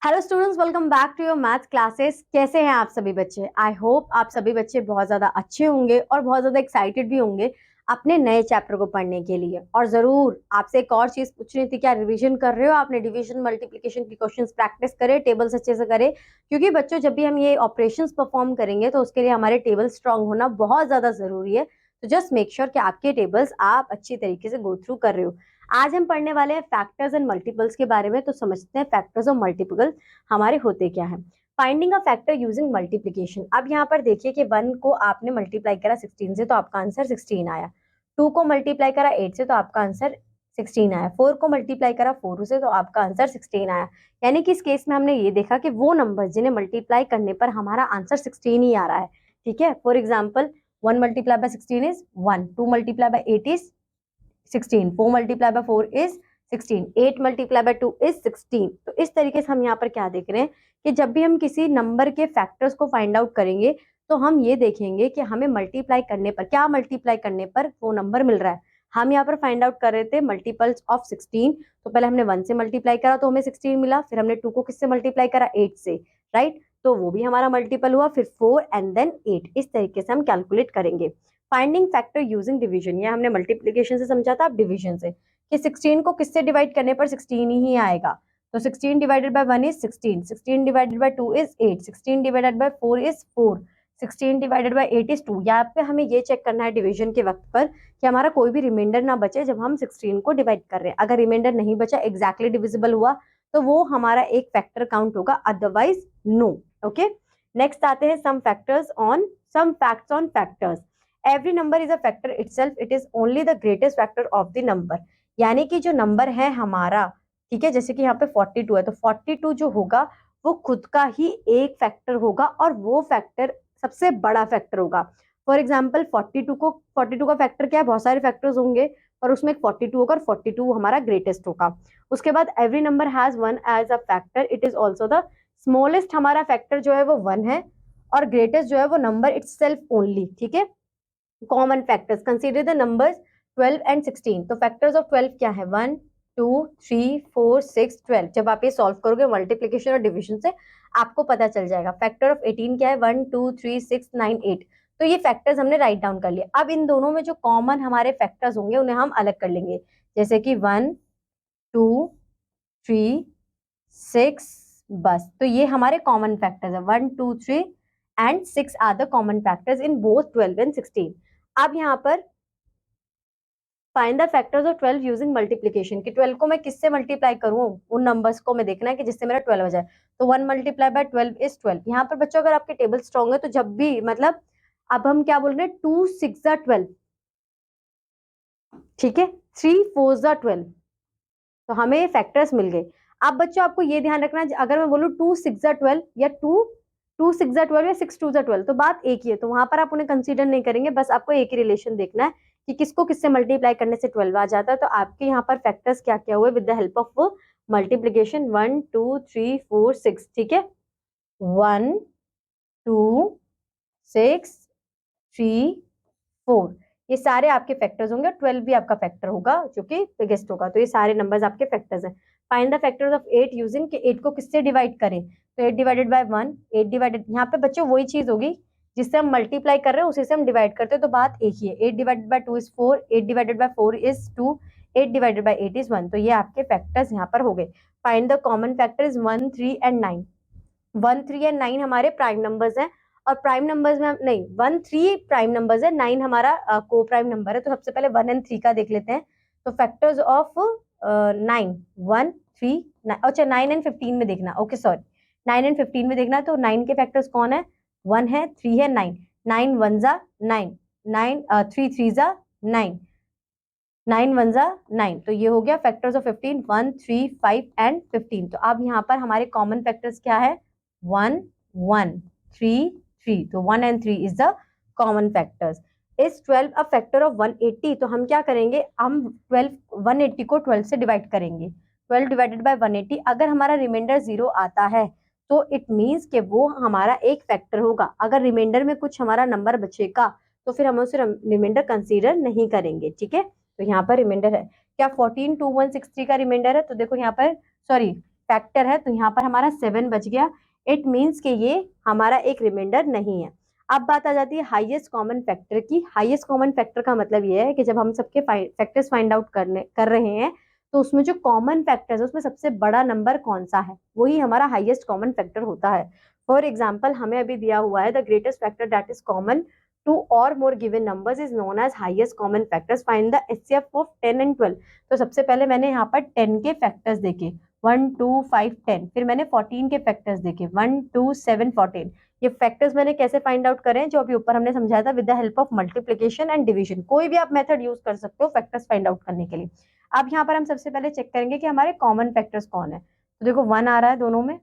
Hello students, welcome back to your math classes. कैसे हैं आप सभी बच्चे? आई होप आप सभी बच्चे बहुत ज़्यादा अच्छे होंगे और बहुत ज़्यादा एक्साइटेड भी होंगे अपने नए चैप्टर को पढ़ने के लिए। और ज़रूर आपसे एक और चीज़ पूछनी थी, क्या रिवीजन कर रहे हो? आपने डिवीजन मल्टीप्लिकेशन की क्वेश्चंस प्रैक्टिस करे, टेबल्स अच्छे से करे, क्योंकि बच्चों जब भी हम ये ऑपरेशंस परफॉर्म करेंगे तो उसके लिए हमारे टेबल स्ट्रांग होना बहुत ज़्यादा ज़रूरी है। तो जस्ट मेक श्योर कि आपके टेबल्स आप अच्छी तरीके से गो थ्रू कर रहे हो। आज हम पढ़ने वाले हैं फैक्टर्स एंड मल्टीपल्स के बारे में। तो समझते हैं फैक्टर्स और मल्टीपल्स हमारे होते क्या है। Finding a factor using multiplication. अब यहाँ पर देखिए कि 1 को आपने मल्टीप्लाई करा 16 से तो आपका आंसर 16 आया। 2 को मल्टीप्लाई करा 8 से तो आपका आंसर 16 आया। 4 को मल्टीप्लाई करा 4 से तो आपका आंसर 16 आया। यानी कि इस केस में हमने ये देखा कि वो नंबर जिन्हें मल्टीप्लाई करने पर हमारा आंसर 16 ही आ रहा है। ठीक है, for example 1 multiply bye 16 is 1, 2 multiply bye 8 is 16, 4 multiply by 4 is 16, 8 multiply by 2 is 16। तो इस तरीके से हम यहाँ पर क्या देख रहे हैं कि जब भी हम किसी नंबर के फैक्टर्स को फाइंड आउट करेंगे तो हम ये देखेंगे कि हमें मल्टीप्लाई करने पर, क्या मल्टीप्लाई करने पर वो नंबर मिल रहा है। हम यहाँ पर फाइंड आउट कर रहे थे मल्टीपल्स ऑफ 16। तो पहले हमने 1 से मल्टीप्लाई करा तो हमें 16 मिला, फिर हमने 2 को किससे मल्टीप्लाई करा? 8 से, राइट? तो वो भी हमारा मल्टीपल हुआ, फिर 4 एंड देन 8। इस तरीके से हम कैलकुलेट करेंगे। फाइंडिंग फैक्टर यूजिंग डिवीजन, ये हमने मल्टीप्लिकेशन से समझा था, अब डिवीजन से कि 16 को किससे डिवाइड करने पर 16 ही आएगा। तो 16 divided by 1 is 16, 16 divided by 2 is 8, 16 divided by 4 is 4, 16 divided by 8 is 2। यहाँ पे हमें ये चेक करना है डिवीजन के वक्त पर कि हमारा कोई भी रिमाइंडर ना बचे जब हम 16 को डिवाइड कर रहे हैं। अगर रिमाइंडर नहीं बचा, एग्जैक्टली डिविजिबल हुआ, तो वो हमारा एक फैक्टर काउंट होगा, अदरवाइज नो। ओके, नेक्स्ट आते हैं some facts on factors. Every number is a factor itself, it is only the greatest factor of the number. यानी कि जो नंबर है हमारा, ठीक है, जैसे कि यहाँ पे 42 है तो 42 जो होगा वो खुद का ही एक फैक्टर होगा और वो फैक्टर सबसे बड़ा फैक्टर होगा। फॉर एग्जाम्पल 42 का फैक्टर क्या है? बहुत सारे फैक्टर्स होंगे पर उसमें एक 42 होगा और 42 हमारा ग्रेटेस्ट होगा। उसके बाद every number has one as a factor, it is also the smallest. हमारा फैक्टर जो है वो 1 है और ग्रेटेस्ट जो है वो नंबर इटसेल्फ ओनली। ठीक है, common factors, consider the numbers 12 and 16। तो फैक्टर्स ऑफ 12 क्या है? 1 2 3 4 6 12। जब आप ये सॉल्व करोगे मल्टीप्लिकेशन और डिवीजन से आपको पता चल जाएगा। फैक्टर ऑफ 18 क्या है? 1 2 3 6 9 8। तो ये फैक्टर्स हमने राइट डाउन कर लिए। अब इन दोनों में जो कॉमन हमारे फैक्टर्स होंगे उन्हें हम अलग कर लेंगे, जैसे कि 1 2 3 6। बस, तो ये हमारे कॉमन फैक्टर्स है। 1 2 3 and 6 are the common factors in both 12 and 16। अब यहाँ पर find the factors of 12 using multiplication, कि 12 को मैं किससे मल्टीप्लाई करूं, उन नंबर्स को मैं देखना है कि जिससे मेरा 12 हो जाए। तो 1 मल्टीप्लाई बाय 12 इज 12। यहाँ पर बच्चों अगर आपके टेबल स्ट्रॉन्ग है तो जब भी, मतलब अब हम क्या बोल रहे हैं, 2 6 जा 12, ठीक है, 3 4 जा 12। तो हमें फैक्टर्स मिल गए। अब बच्चों आपको ये ध्यान रखना, अगर मैं बोलूँ 2 6 जा 12 या 2 6 जा 12 या 6 2 जा 12, तो बात एक ही है। तो वहां पर आप उन्हें कंसीडर नहीं करेंगे, बस आपको एक ही रिलेशन देखना है कि किसको किससे मल्टीप्लाई करने से 12 आ जाता है। तो आपके यहाँ पर फैक्टर्स क्या क्या हुए with the help of multiplication? 1 2 3 4 6। ठीक है, 1 2 6 3 4, ये सारे आपके फैक्टर्स होंगे। 12 भी आपका फैक्टर होगा जो कि बिगेस्ट होगा। तो ये सारे नंबर्स आपके फैक्टर्स हैं। Find the factors of 8 using, कि 8 को किससे डिवाइड करें? तो 8 डिवाइडेड बाय 1, 8 डिवाइडेड, यहाँ पे बच्चों वही चीज होगी जिससे हम मल्टीप्लाई कर रहे हैं उसी से हम डिवाइड करते हैं, तो बात एक ही है। 8 divided by 2 is 4, 8 divided by 4 is 2, 8 divided by 8 is 1। तो ये आपके फैक्टर्स यहाँ पर हो गए। Find the common factor is 1 3 and 9। 1 3 and 9 हमारे प्राइम नंबर्स हैं, और प्राइम नंबर्स में नहीं, 1 3 प्राइम नंबर्स है, 9 हमारा को प्राइम नंबर है। तो सबसे पहले 1 एंड 3 का देख लेते हैं। तो फैक्टर्स ऑफ 9, 1 3, अच्छा 9 एंड 15 में देखना, ओके सॉरी, 9 एंड 15 में देखना। तो 9 के फैक्टर्स कौन है? 1 है, 3 है, 9। 9 1 जा 9, 9 3 3 जा 9, 9 1 जा 9। तो ये हो गया फैक्टर्स ऑफ 15, 1 3 5 एंड 15। तो अब यहाँ पर हमारे कॉमन फैक्टर्स क्या है? 1 1 3 3। तो 1 and 3 is the common factors. Is 12 a factor of 180? तो हम क्या करेंगे, हम 180 को 12 से डिवाइड करेंगे। 12 डिवाइडेड बाय 180, अगर हमारा रिमाइंडर 0 आता है तो इट मीन्स कि वो हमारा एक फैक्टर होगा। अगर रिमाइंडर में कुछ हमारा नंबर बचेगा तो फिर हम उसे रिमाइंडर कंसीडर नहीं करेंगे। ठीक है, तो यहाँ पर रिमाइंडर है क्या? 14 2163 का रिमाइंडर है। तो देखो यहाँ पर, सॉरी, फैक्टर है, तो यहाँ पर हमारा 7 बच गया। इट मीन्स कि ये हमारा एक रिमाइंडर नहीं है। अब बात आ जाती है हाईएस्ट कॉमन फैक्टर की। हाईएस्ट कॉमन फैक्टर का मतलब ये है कि जब हम सबके फैक्टर्स फाइंड आउट कर रहे हैं तो उसमें जो कॉमन फैक्टर्स है उसमें सबसे बड़ा नंबर कौन सा है, वही हमारा हाईएस्ट कॉमन फैक्टर होता है। फॉर एग्जाम्पल हमें अभी दिया हुआ है the greatest factor that is common to or more given numbers is known as highest common factors, find the HCF of 10 and 12। तो सबसे पहले मैंने यहाँ पर 10 के फैक्टर्स देखे, 1 2 5 10। फिर मैंने 14 के फैक्टर्स देखे, 1 2 7 14। ये फैक्टर्स मैंने कैसे फाइंड आउट करें, जो अभी ऊपर हमने समझाया था, with the help of multiplication and division. कोई भी आप मेथड यूज कर सकते हो फैक्टर्स फाइंड आउट करने के लिए। अब यहाँ पर हम सबसे पहले चेक करेंगे कि हमारे कॉमन फैक्टर्स कौन है। तो देखो 1 आ रहा है दोनों में,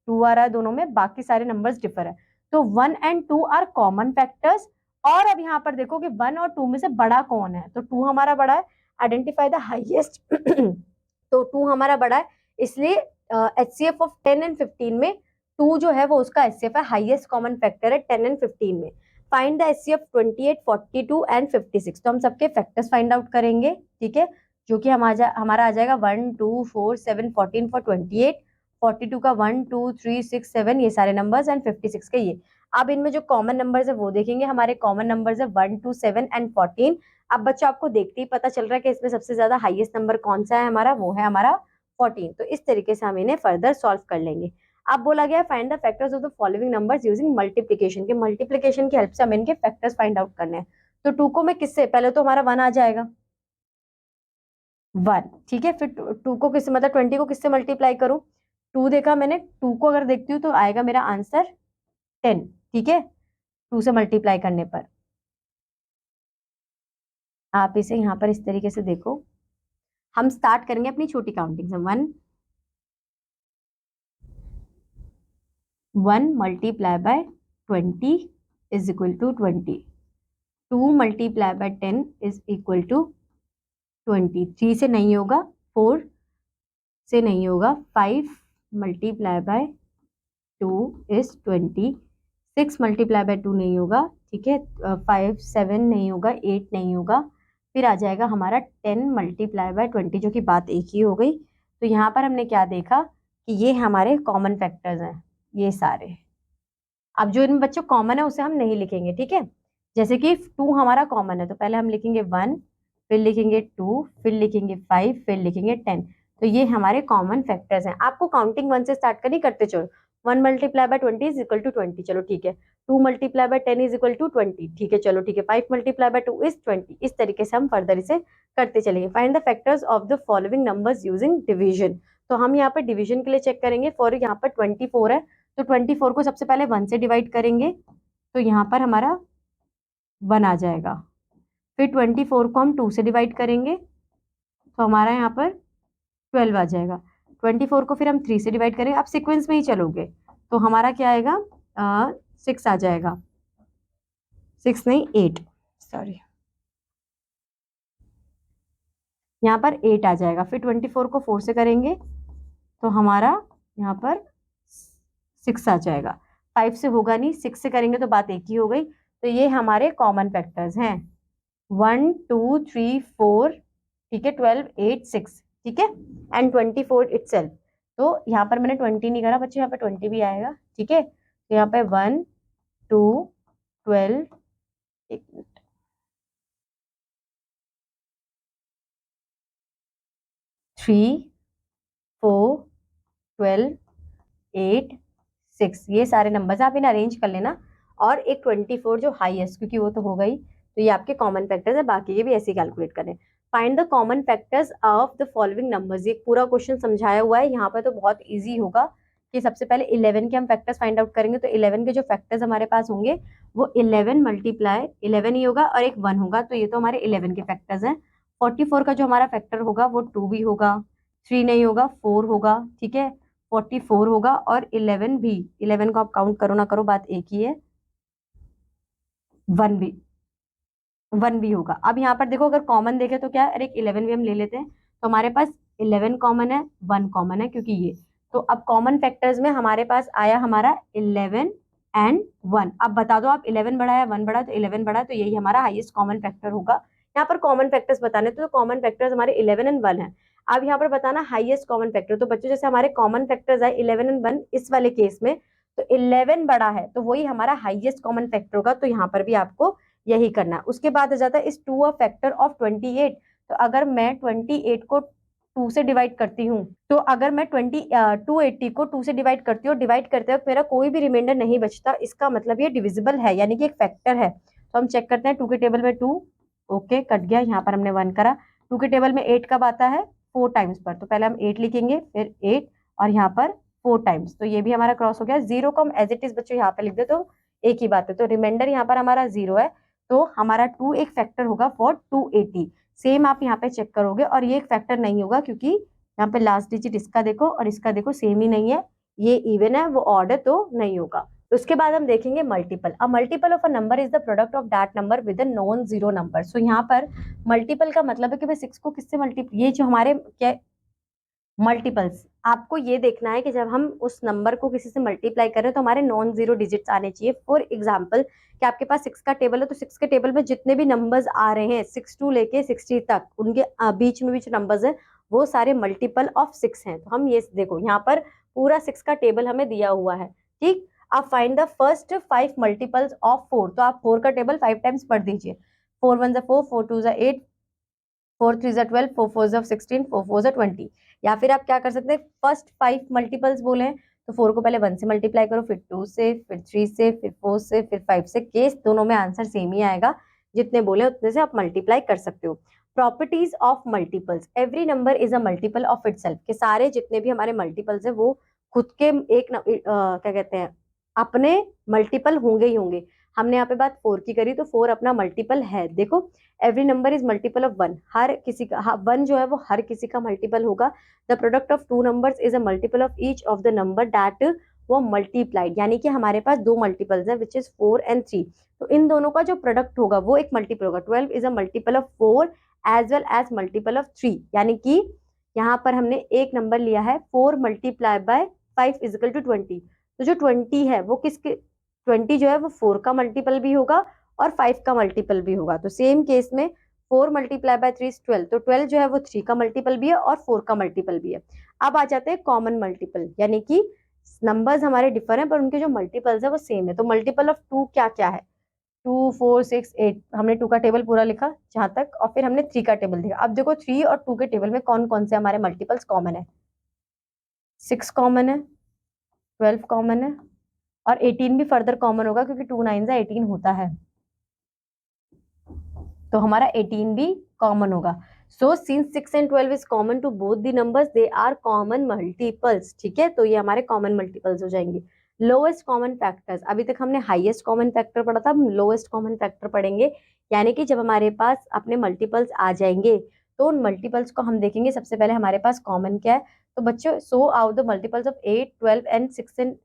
2 आ रहा है दोनों में, बाकी सारे नंबर्स डिफर है। तो 1 एंड 2 आर कॉमन फैक्टर्स। और अब यहाँ पर देखो कि 1 और 2 में से बड़ा कौन है, तो 2 हमारा बड़ा है। आइडेंटिफाई द हाईएस्ट तो 2 हमारा बड़ा है, इसलिए एचसीएफ ऑफ 10 एंड 15 में 2 जो है वो उसका एचसीएफ है, हाईएस्ट कॉमन फैक्टर है 10 एंड 15 में। Find the HCF 28 42 and 56। तो हम सबके फैक्टर्स फाइंड आउट करेंगे, ठीक है, जो कि हमारा आ जाएगा 1 2 4 7 14 फॉर 28, 42 का 1 2 3 6 7 ये सारे नंबर्स एंड 56 के ये। अब इनमें जो कॉमन नंबर्स है वो देखेंगे। हमारे कॉमन नंबर्स है 1 2 7 एंड 14। अब बच्चों आपको देखते ही पता चल रहा है कि इसमें सबसे ज्यादा हाईएस्ट नंबर कौन सा है हमारा, वो है हमारा 14। तो इस तरीके से हम इन्हें फर्दर सॉल्व कर लेंगे। अब बोला गया find the factors of the following numbers using multiplication, के मल्टीप्लिकेशन की हेल्प से हम इनके फैक्टर्स फाइंड आउट करने हैं। तो 2 को मैं किससे, पहले तो हमारा 1 आ जाएगा 1, ठीक है। फिर 2 को किससे, मतलब 20 को किससे मल्टीप्लाई करूं, 2 देखा मैंने, 2 को अगर देखती हूँ तो आएगा मेरा आंसर 10, ठीक है, 2 से मल्टीप्लाई करने पर। आप इसे यहाँ पर इस तरीके से देखो। हम स्टार्ट करेंगे अपनी छोटी काउंटिंग से। 1 multiply by 20 is equal to 20। 2 multiply by 10 is equal to 20। 3 से नहीं होगा, 4 से नहीं होगा, 5 multiply by 2 is 20। 6 multiply by 2 नहीं होगा, ठीक है, 5 7 नहीं होगा, 8 नहीं होगा। फिर आ जाएगा हमारा 10 मल्टीप्लाई बाय 20, जो कि बात एक ही हो गई। तो यहाँ पर हमने क्या देखा कि ये हमारे कॉमन फैक्टर्स हैं ये सारे। अब जो इनमें बच्चों कॉमन है उसे हम नहीं लिखेंगे, ठीक है। जैसे कि 2 हमारा कॉमन है तो पहले हम लिखेंगे 1, फिर लिखेंगे 2, फिर लिखेंगे 5, फिर लिखेंगे 10। तो ये हमारे कॉमन फैक्टर्स हैं। आपको काउंटिंग 1 से स्टार्ट करनी, करते चलो। 1 multiply by 20 is equal to 20, चलो ठीक है। 2 multiply by 10 is equal to 20, ठीक है, चलो ठीक है। 5 मल्टीप्लाई बाय 2 इज 20। इस तरीके से हम फर्दर इसे करते चलेंगे। Find the factors of the following numbers using division. तो हम यहाँ पर डिवीजन के लिए चेक करेंगे। फॉर यहाँ पर 24 है, तो 24 को सबसे पहले 1 से डिवाइड करेंगे, तो यहाँ पर हमारा 1 आ जाएगा। फिर 24 को हम 2 से डिवाइड करेंगे तो हमारा यहाँ पर 12 आ जाएगा। 24 को फिर हम 3 से डिवाइड करेंगे, आप सीक्वेंस में ही चलोगे तो हमारा क्या आएगा, 6 आ जाएगा। 6 नहीं 8, सॉरी, यहाँ पर 8 आ जाएगा। फिर 24 को 4 से करेंगे तो हमारा यहाँ पर 6 आ जाएगा। 5 से होगा नहीं, 6 से करेंगे तो बात एक ही हो गई। तो ये हमारे कॉमन फैक्टर्स हैं, 1 2 3 4, ठीक है, 12 8 6, ठीक है, एंड 24 इटसेल्फ। तो यहाँ पर मैंने 20 नहीं करा बच्चे, यहाँ पर 20 भी आएगा, ठीक है। तो यहाँ पे 1 2 12, 3 4 12 8 6, ये सारे नंबर्स आप इन्हें अरेंज कर लेना। और एक 24 जो हाईएस्ट, क्योंकि वो तो हो गई, तो ये आपके कॉमन फैक्टर्स है, बाकी ये भी ऐसे कैलकुलेट करें। Find the common factors of the following numbers. ये पूरा क्वेश्चन समझाया हुआ है यहाँ पर, तो बहुत इजी होगा कि सबसे पहले 11 के हम फैक्टर्स फाइंड आउट करेंगे। तो 11 के जो फैक्टर्स हमारे पास होंगे वो 11 मल्टीप्लाई 11 ही होगा और एक 1 होगा, तो ये तो हमारे 11 के फैक्टर्स हैं। 44 का जो हमारा फैक्टर होगा वो 2 भी होगा, 3 नहीं होगा, 4 होगा, ठीक है, 44 होगा, और 11 भी, 11 को आप काउंट करो ना करो बात एक ही है, 1 भी होगा। अब यहाँ पर देखो अगर कॉमन देखे तो क्या है, अरे 11 भी हम ले लेते हैं, तो हमारे पास 11 कॉमन है, 1 कॉमन है, क्योंकि ये। तो अब कॉमन फैक्टर्स में हमारे पास आया हमारा 11 एंड 1। अब बता दो आप, 11 बड़ा है 1 बड़ा, तो 11 बड़ा, तो यही हमारा हाईएस्ट कॉमन फैक्टर होगा। यहाँ पर कॉमन फैक्टर्स बताने तो कॉमन फैक्टर्स हमारे 11 एंड 1 है। अब यहाँ पर बताना हाईएस्ट कॉमन फैक्टर। तो बच्चों जैसे हमारे कॉमन फैक्टर्स है 11 और 1 इस वाले केस में, तो 11 बड़ा है तो वही हमारा हाईएस्ट कॉमन फैक्टर होगा, तो यहाँ पर भी आपको यही करना है। उसके बाद आ जाता है इस 2 अ फैक्टर ऑफ 28। तो अगर मैं 28 को 2 से डिवाइड करती हूँ, तो अगर मैं 280 को 2 से डिवाइड करती हूँ, डिवाइड करते वक्त मेरा कोई भी रिमाइंडर नहीं बचता, इसका मतलब ये डिविजिबल है, यानी कि एक फैक्टर है। तो हम चेक करते हैं 2 के टेबल में 2, ओके कट गया, यहाँ पर हमने 1 करा। 2 के टेबल में 8 कब आता है? 4 टाइम्स पर, तो पहले हम 8 लिखेंगे, फिर 8 और यहाँ पर 4 टाइम्स, तो ये भी हमारा क्रॉस हो गया। 0 को हम एज इट इज बच्चों यहाँ पे लिख दे तो एक ही बात है, तो रिमाइंडर यहाँ पर हमारा 0 है, तो हमारा 2 एक फैक्टर होगा फॉर 280। सेम आप यहाँ पे चेक करोगे और ये एक फैक्टर नहीं होगा, क्योंकि यहाँ पे लास्ट डिजिट इसका देखो और इसका देखो सेम ही नहीं है, ये इवन है, वो ऑड है तो नहीं होगा। उसके बाद हम देखेंगे multiple. A multiple of a number is the product of that number with a non zero number. So यहाँ पर मल्टीपल का मतलब है कि भाई 6 को किससे मल्टीपल, ये जो हमारे क्या मल्टीपल्स, आपको ये देखना है कि जब हम उस नंबर को किसी से मल्टीप्लाई कर रहे हैं तो हमारे नॉन जीरो डिजिट्स आने चाहिए। फॉर एग्जाम्पल कि आपके पास 6 का टेबल है, तो 6 के टेबल में जितने भी नंबर्स आ रहे हैं 6 टू लेके 60 तक, उनके बीच में भी जो नंबर्स है वो सारे मल्टीपल ऑफ 6 हैं। तो हम ये देखो यहाँ पर पूरा 6 का टेबल हमें दिया हुआ है, ठीक। आप find the first 5 multiples of 4, तो आप 4 का टेबल 5 टाइम्स पढ़ दीजिए। 4 1 4, 4 2 8, 4 3 12, 4 4 16, 4 4 20। या फिर आप क्या कर सकते हैं, फर्स्ट 5 मल्टीपल्स बोले हैं तो 4 को पहले 1 से मल्टीप्लाई करो, फिर 2 से, फिर 3 से, फिर 4 से, फिर 5 से। केस दोनों में आंसर सेम ही आएगा, जितने बोले उतने से आप मल्टीप्लाई कर सकते हो। Properties of multiples, every number is a multiple of itself, के सारे जितने भी हमारे मल्टीपल्स है वो खुद के क्या कहते हैं, अपने मल्टीपल होंगे ही होंगे। हमने यहाँ पे बात 4 की करी, तो 4 अपना मल्टीपल है। देखो every number is multiple of 1, हर किसी का 1 जो है वो हर किसी का मल्टीपल होगा। The product of 2 numbers is a multiple of each of the number that वो मल्टीप्लाइड, यानी कि हमारे पास 2 मल्टीपल्स हैं विच इज 4 एंड 3, तो इन दोनों का जो प्रोडक्ट होगा वो एक मल्टीपल होगा। 12 is a multiple of 4 as well as multiple of 3, यानी कि यहाँ पर हमने एक नंबर लिया है 4 मल्टीप्लाई बाय 5 इजिकल टू 20, तो जो 20 है वो किसके, 20 जो है वो 4 का मल्टीपल भी होगा और 5 का मल्टीपल भी होगा। तो सेम केस में 4 मल्टीप्लाई बाय 3 इज 12, तो 12 जो है वो 3 का मल्टीपल भी है और 4 का मल्टीपल भी है। अब आ जाते हैं कॉमन मल्टीपल, यानी कि नंबर्स हमारे डिफर हैं पर उनके जो मल्टीपल्स है वो सेम है। तो मल्टीपल ऑफ 2 क्या क्या है, 2 4 6 8, हमने 2 का टेबल पूरा लिखा जहां तक, और फिर हमने 3 का टेबल देखा। अब देखो 3 और 2 के टेबल में कौन कौन से हमारे मल्टीपल्स कॉमन है। 6 कॉमन है, 12 कॉमन है और 18 भी फर्दर कॉमन होगा, क्योंकि 2 9 से 18 होता है, तो हमारा 18 भी कॉमन होगा। So since 6 and 12 is common to both the numbers, they are common multiples, ठीक है, तो ये हमारे कॉमन मल्टीपल्स हो जाएंगे। लोएस्ट कॉमन फैक्टर्स, अभी तक हमने हाईएस्ट कॉमन फैक्टर पढ़ा था, हम लोएस्ट कॉमन फैक्टर पढ़ेंगे, यानी कि जब हमारे पास अपने मल्टीपल्स आ जाएंगे तो उन मल्टीपल्स को हम देखेंगे। सबसे पहले हमारे पास कॉमन क्या है, तो बच्चों so out the multiples of 8 12 and 6 and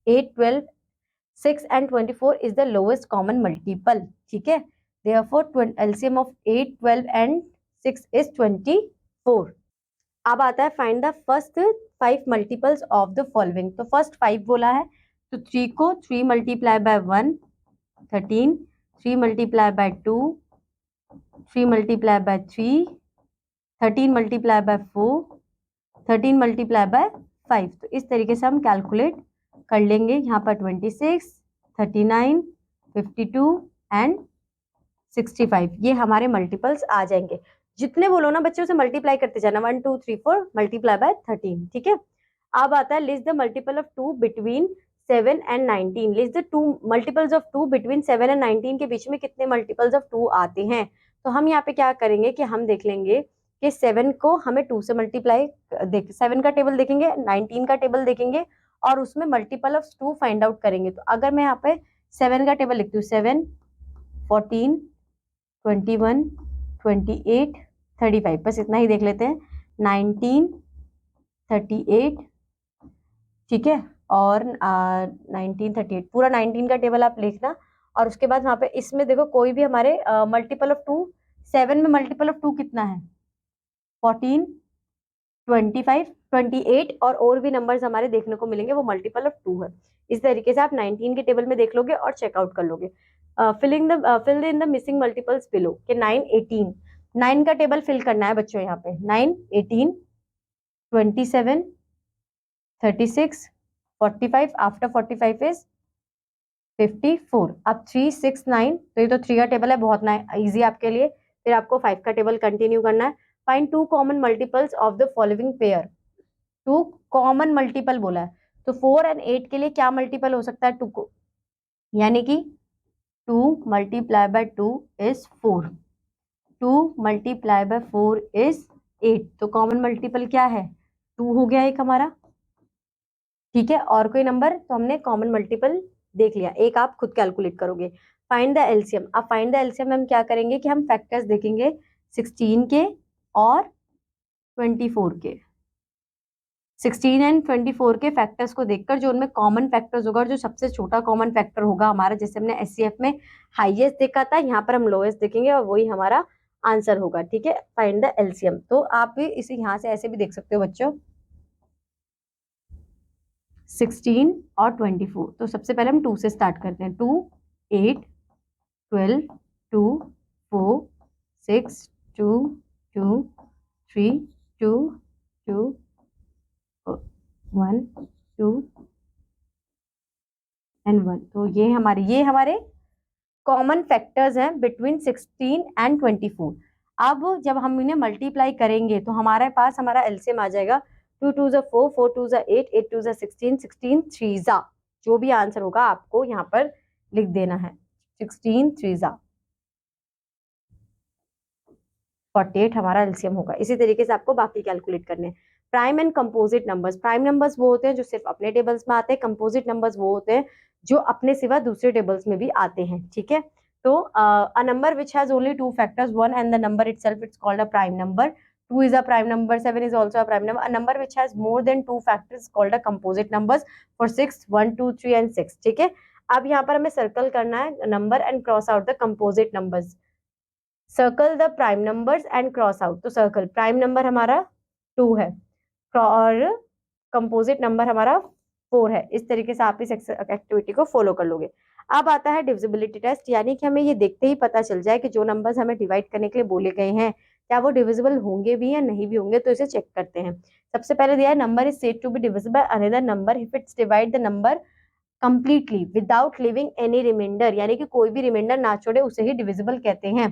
8 12 6 and 24 is the lowest common multiple, ठीक है। Therefore LCM of 8 12 and 6 is 24। अब आता है find the first 5 multiples of the following. तो फर्स्ट 5 बोला है, तो 3 को 3 multiply by 1 13, 3 multiply by 2 3 multiply by 3 13 multiply by 4 13 multiply by 5। तो इस तरीके से हम कैलकुलेट कर लेंगे। यहाँ पर 26 39 52 एंड 65, ये हमारे मल्टीपल्स आ जाएंगे। जितने बोलो ना बच्चों से मल्टीप्लाई करते जाना, 1 2 3 4 मल्टीप्लाई बाय 13, ठीक है। अब आता है list the multiple of 2 between 7 and 19। List the 2 multiples of 2 between 7 and 19, के बीच में कितने मल्टीपल्स ऑफ 2 आते हैं। तो हम यहाँ पे क्या करेंगे कि हम देख लेंगे कि 7 को हमें 2 से मल्टीप्लाई, 7 का टेबल देखेंगे, 19 का टेबल देखेंगे और उसमें मल्टीपल ऑफ 2 फाइंड आउट करेंगे। तो अगर मैं यहाँ पे 7 का टेबल लिखती हूँ, 7 14 21 28 35, बस इतना ही देख लेते हैं, 19 38, ठीक है, और 19 38, पूरा 19 का टेबल आप लिखना। और उसके बाद वहां पे इसमें देखो कोई भी हमारे मल्टीपल ऑफ 2, 7 में मल्टीपल ऑफ 2 कितना है, 14 25 28, और भी नंबर्स हमारे देखने को मिलेंगे वो मल्टीपल ऑफ 2 है। इस तरीके से आप 19 के टेबल में देख लोगे और चेकआउट कर लोगे। Fill in the missing multiples below के 9 18, 9 का टेबल फिल करना है बच्चों यहाँ पे। 9, 18, 27, 36, 45, आफ्टर 45 इज 54। अब 3, 6, 9, तो ये तो 3 का टेबल है, बहुत इजी आपके लिए। फिर आपको 5 का टेबल कंटिन्यू करना है। Find 2 common multiples of the following pair. 2 common multiple बोला है, तो 4 और 8 के लिए क्या मल्टीपल हो सकता है 2 को, यानी कि 2 multiply bye 2 is 4, 2 multiply bye 4 is 8। तो कॉमन मल्टीपल क्या है, 2 हो गया एक हमारा। ठीक है, और कोई नंबर, तो हमने कॉमन मल्टीपल देख लिया। एक आप खुद कैलकुलेट करोगे। Find the LCM. अब फाइंड द एलसीएम में हम क्या करेंगे कि हम फैक्टर्स देखेंगे 16 के और 24 के। 16 एंड 24 के फैक्टर्स को देखकर जो उनमें कॉमन फैक्टर्स होगा और जो सबसे छोटा कॉमन फैक्टर होगा हमारा, जैसे हमने एचसीएफ में हाईएस्ट देखा था, यहाँ पर हम लोएस्ट देखेंगे और वही हमारा आंसर होगा। ठीक है, फाइंड द एलसीएम। तो आप भी इसे यहाँ से ऐसे भी देख सकते हो बच्चों, 16 और 24। तो सबसे पहले हम 2 से स्टार्ट करते हैं। 2, 8, 12, 2, 4, 6, 2, 2, 3, 2, 2, 1, 2 एंड 1। तो ये हमारे कॉमन फैक्टर्स हैं बिटवीन 16 एंड 24। अब जब हम इन्हें मल्टीप्लाई करेंगे तो हमारे पास हमारा एलसीएम आ जाएगा 2 2 जा 4, 4 2 जा 8, 8 2 जा 16, 16 3 जा, जो भी आंसर होगा आपको यहाँ पर लिख देना है। 16 3 जा 48 हमारा एलसीएम होगा। इसी तरीके से आपको बाकी कैलकुलेट करने हैं। Prime and composite numbers. Prime numbers वो होते हैं जो सिर्फ अपने टेबल्स में आते हैं, कंपोजिट नंबर्स वो होते हैं जो अपने सिवा दूसरे टेबल्स में भी आते हैं। ठीक है, तो a number which has only 2 factors, 1 and the number itself, it's called a prime number. 2 is a prime number, 7 is also a prime number. A number which has more than 2 factors is called a composite numbers for 6, 1, 2, 3 and 6. ठीक है, अब यहाँ पर हमें circle करना है number and cross out the composite numbers. Circle the prime numbers and cross out. तो circle prime number हमारा 2 है और कंपोजिट नंबर हमारा 4 है। इस तरीके से आप इस एक्टिविटी को फॉलो कर लोगे। अब आता है डिविजिबिलिटी टेस्ट, यानी कि हमें ये देखते ही पता चल जाए कि जो नंबर्स हमें डिवाइड करने के लिए बोले गए हैं क्या वो डिविजिबल होंगे भी या नहीं भी होंगे। तो इसे चेक करते हैं। सबसे पहले दिया है number is said to be divisible by another number if it's divide the number completely without leaving any reminder, यानी कि कोई भी रिमाइंडर ना छोड़े उसे ही डिविजिबल कहते हैं।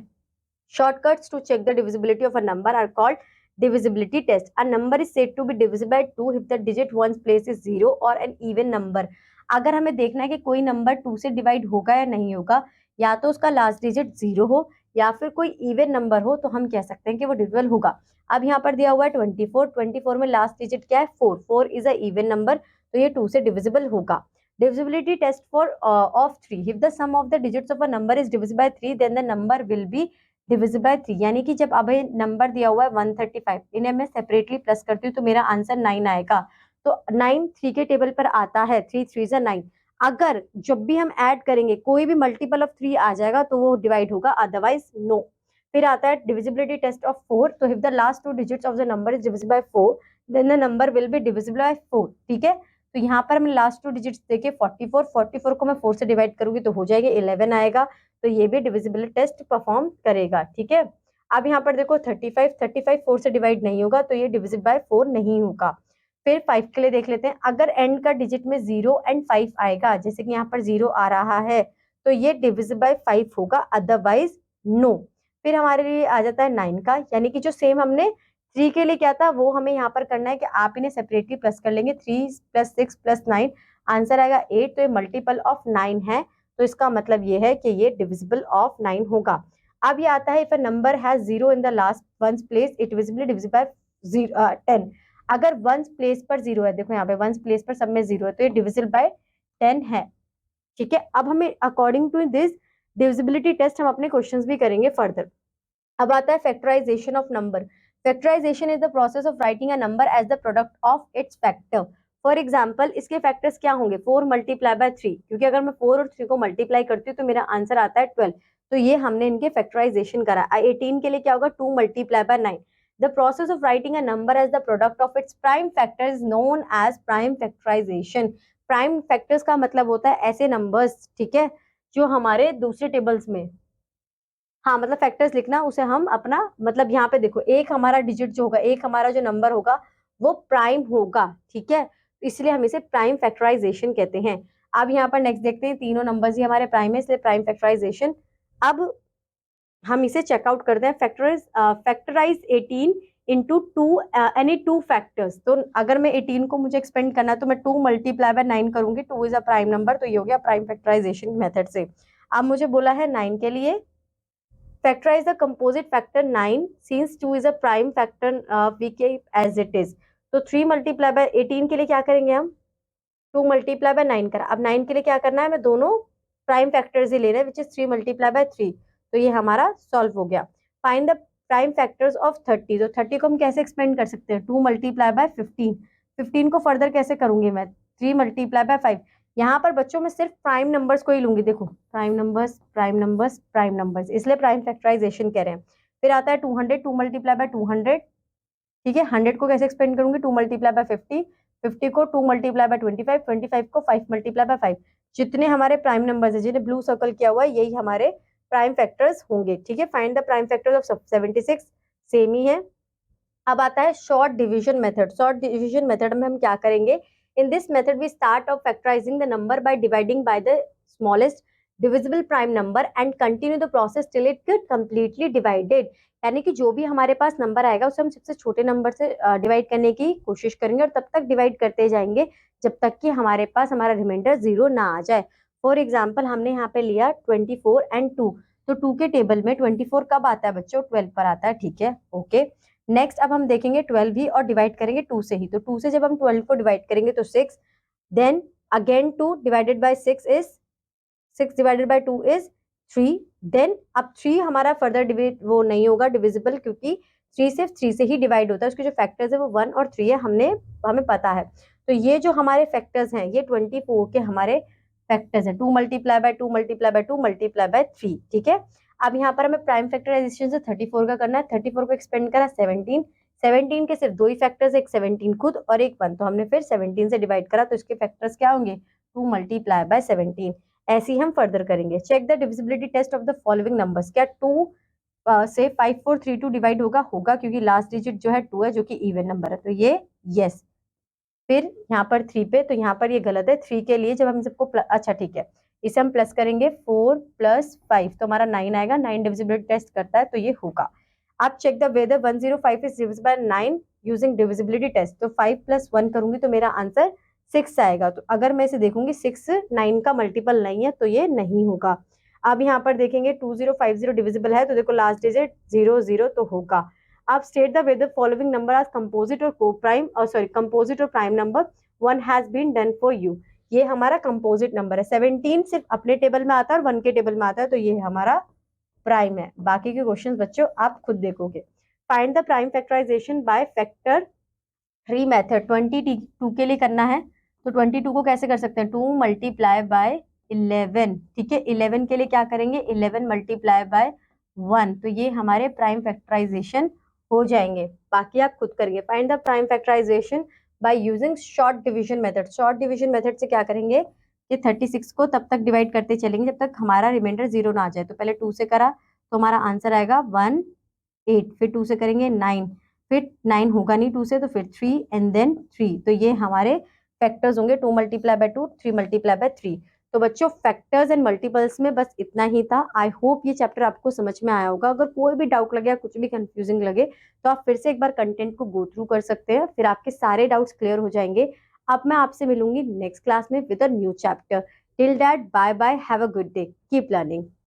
Shortcuts to check the divisibility of a number are called divisibility test. A number is said to be divisible by 2 if the digit ones place is 0 or an even number. अगर हमें देखना है कि कोई number 2 से divide होगा या नहीं होगा, या तो उसका लास्ट डिजिट 0 हो या फिर कोई इवन नंबर हो, तो हम कह सकते हैं कि वो डिविजिबल होगा। अब यहाँ पर दिया हुआ है 24, 24 में लास्ट डिजिट क्या है 4, 4 इज अ इवन नंबर, तो ये 2 से डिविजिबल होगा। Divisibility test for of 3. If the sum of the digits of a number is divisible by 3, then the number will be divisible by 3। यानी कि जब अब नंबर दिया हुआ है 135, इन्हें मैं सेपरेटली प्लस करती हूँ तो मेरा आंसर 9 आएगा। तो 9 3 के टेबल पर आता है, 3 3 जा 9। अगर जब भी हम ऐड करेंगे कोई भी मल्टीपल ऑफ 3 आ जाएगा तो वो डिवाइड होगा, अदरवाइज नो। फिर आता है डिविजिबिलिटी टेस्ट ऑफ 4। तो if the last 2 digits of the number is divisible by 4, then the number will be divisible by 4। ठीक है, तो यहाँ पर हमने लास्ट 2 डिजिट्स देखे 44, 44 को मैं 4 से डिवाइड करूंगी तो हो जाएगा 11 आएगा, तो ये भी डिविजिबिलिटी टेस्ट परफॉर्म करेगा। ठीक है, अब यहाँ पर देखो 35, 35 4 से डिवाइड नहीं होगा तो ये डिविजिबल बाय 4 नहीं होगा। फिर 5 के लिए देख लेते हैं। अगर एंड का डिजिट में 0 एंड 5 आएगा, जैसे कि यहाँ पर 0 आ रहा है, तो ये डिविजिबल बाय 5 होगा, अदरवाइज नो। फिर हमारे लिए आ जाता है 9 का, यानी कि जो सेम हमने 3 के लिए क्या था वो हमें यहाँ पर करना है कि आप इन्हें सेपरेटली प्लस कर लेंगे। 3 + 6 + 9 आंसर आएगा 8, तो ये मल्टीपल ऑफ 9 है, तो इसका मतलब ये है कि ये डिविजिबल ऑफ 9 होगा। अब ये आता है if a number has 0 in the last ones place it visibly divisible by 10। अगर वंस प्लेस पर 0 है, देखो यहाँ पे वंस प्लेस पर सब में 0 है, तो ये डिविजिबल बाय 10 है। ठीक है, अब हमें according to this divisibility test हम अपने क्वेश्चंस भी करेंगे फर्दर। अब आता है factorization of number. Factorization is the process of writing a number as the product of its factor. For example इसके फैक्टर्स क्या होंगे, 4 मल्टीप्लाई बाय 3, क्योंकि अगर मैं 4 और 3 को मल्टीप्लाई करती हूँ तो मेरा आंसर आता है 12, तो ये हमने इनके फैक्टराइजेशन करा। 18 के लिए क्या होगा 2 multiply by 9। The process of writing a number as the product of its prime factor is known as prime factorization. Prime factors का मतलब होता है ऐसे नंबर्स, ठीक है, जो हमारे दूसरे टेबल्स में हाँ मतलब फैक्टर्स लिखना, उसे हम अपना मतलब यहाँ पे देखो एक हमारा डिजिट जो होगा, एक हमारा जो नंबर होगा वो प्राइम होगा, ठीक है, इसलिए हम इसे प्राइम फैक्टराइजेशन कहते हैं। अब यहाँ पर नेक्स्ट देखते हैं, तीनों नंबर्स ही हमारे प्राइम है इसलिए प्राइम फैक्टराइजेशन। अब हम इसे चेकआउट करते हैं, factorize 18 into two any two factors. तो अगर मैं 18 को मुझे एक्सपेंड करना है तो मैं 2 मल्टीप्लाई बाय 9 करूंगी, 2 इज अ प्राइम नंबर, तो ये हो गया प्राइम फैक्टराइजेशन मेथड से। अब मुझे बोला है 9 के लिए factorize the composite factor 9 since 2 is a prime factor, we keep as it is। तो 3 मल्टीप्लाई बाय 18 के लिए क्या करेंगे हम, 2 मल्टीप्लाई बाय 9 करा। अब 9 के लिए क्या करना है, मैं दोनों प्राइम फैक्टर्स ही ले रहे हैं विच इज 3 मल्टीप्लाई बाय 3, तो ये हमारा सॉल्व हो गया। Find the prime factors of 30। तो 30 को हम कैसे एक्सपेंड कर सकते हैं, 2 मल्टीप्लाई बाय 15। 15 को फर्दर कैसे करूंगी मैं, 3 मल्टीप्लाई बाय 5। यहाँ पर बच्चों में सिर्फ प्राइम नंबर्स को ही लूंगी, देखो prime numbers prime numbers prime numbers, इसलिए प्राइम फैक्टराइजेशन कह रहे हैं। फिर आता है 200, 2 मल्टीप्लाई बाय 200, ठीक है। 100 को कैसे एक्सपेंड करूंगी, 2 मल्टीप्लाई बाय 50, 50 को 2 मल्टीप्लाई बाय 25, 25 को 5 मल्टीप्लाई बाय 5। जितने हमारे प्राइम नंबर्स है जिन्हें ब्लू सर्कल किया हुआ है यही हमारे प्राइम फैक्टर्स होंगे, ठीक है। Find the prime factors of 76, same ही है। अब आता है short division method. Short division method में हम क्या करेंगे, in this method we start off factorising the number by dividing by the smallest divisible prime number and continue the process till it get completely divided. यानी कि जो भी हमारे पास number आएगा उसे हम सबसे छोटे नंबर से डिवाइड करने की कोशिश करेंगे और तब तक डिवाइड करते जाएंगे जब तक कि हमारे पास हमारा रिमाइंडर 0 ना आ जाए। फॉर एग्जाम्पल हमने यहाँ पे लिया 24 एंड 2, तो 2 के टेबल में 24 कब आता है बच्चों, 12 पर आता है, ठीक है, ओके। नेक्स्ट अब हम देखेंगे 12 ही और डिवाइड करेंगे 2 से ही। तो 2 से जब हम 12 को डिवाइड करेंगे तो 6, then again 2 divided by 6 is 6 divided by 2 is 3। Then अब 3 हमारा फर्दर डिवाइड वो नहीं होगा डिविजिबल, क्योंकि 3 सिर्फ 3 से ही डिवाइड होता है, उसके जो फैक्टर्स है वो 1 और 3 है, हमें पता है। तो ये जो हमारे फैक्टर्स हैं ये 24 के हमारे फैक्टर्स हैं, 2 multiply bye 2 multiply bye 2 multiply bye 3, ठीक है। अब यहाँ पर हमें प्राइम फैक्टराइजेशन से 34 का करना है, 34 को एक्सपेंड करा 17, 17 के सिर्फ 2 ही फैक्टर्स, एक 17 खुद और एक 1, तो हमने फिर 17 से डिवाइड करा तो इसके फैक्टर्स क्या होंगे, 2 मल्टीप्लाई बाय 17। ऐसे ही हम फर्दर करेंगे। Check the divisibility test of the following numbers. क्या 2 से 5432 डिवाइड होगा क्योंकि लास्ट डिजिट जो है 2 है जो कि इवन नंबर है, तो ये यस। फिर यहाँ पर 3 पे, तो यहाँ पर ये गलत है। 3 के लिए जब हम सबको अच्छा ठीक है, इसे हम प्लस करेंगे 4 + 5 तो हमारा 9 आएगा। 9 डिविजिबिलिटी टेस्ट करता है तो ये होगा। आप check the whether 105 is divisible by 9 using divisibility test. तो 5 + 1 करूंगी तो मेरा आंसर 6 आएगा। तो अगर मैं इसे देखूंगी 6 9 का मल्टीपल नहीं है तो ये नहीं होगा। अब यहाँ पर देखेंगे 2050 डिविजिबल है तो देखो लास्ट डिजिट 00 तो होगा। आप state the whether following number are composite or को prime or sorry composite or prime number, one has been done for you. ये हमारा कंपोजिट नंबर है। 17 सिर्फ अपने टेबल में आता है और 1 के टेबल में आता है तो ये हमारा प्राइम है। बाकी के क्वेश्चंस बच्चों आप खुद देखोगे। Find the prime factorization by factor 3 method. 22 के लिए करना है तो 22 को कैसे कर सकते हैं, 2 मल्टीप्लाई बाय 11, ठीक है। 11 के लिए क्या करेंगे, 11 मल्टीप्लाई बाय 1, तो ये हमारे प्राइम फैक्टराइजेशन हो जाएंगे। बाकी आप खुद करेंगे। Find the prime factorization by using short division method. Short division method से क्या करेंगे कि 36 को तब तक डिवाइड करते चलेंगे जब तक हमारा रिमाइंडर 0 ना आ जाए। तो पहले 2 से करा तो हमारा आंसर आएगा 1 8, फिर 2 से करेंगे 9, फिर 9 होगा नहीं 2 से तो फिर 3 एंड देन 3, तो ये हमारे फैक्टर्स होंगे 2 मल्टीप्लाई बाय 2 3 मल्टीप्लाई बाय 3। तो बच्चों फैक्टर्स एंड मल्टीपल्स में बस इतना ही था। आई होप ये चैप्टर आपको समझ में आया होगा। अगर कोई भी डाउट लगे या कुछ भी कंफ्यूजिंग लगे तो आप फिर से एक बार कंटेंट को गो थ्रू कर सकते हैं, फिर आपके सारे डाउट्स क्लियर हो जाएंगे। अब मैं आपसे मिलूंगी नेक्स्ट क्लास में with a new chapter. Till that bye bye, have a good day, keep learning.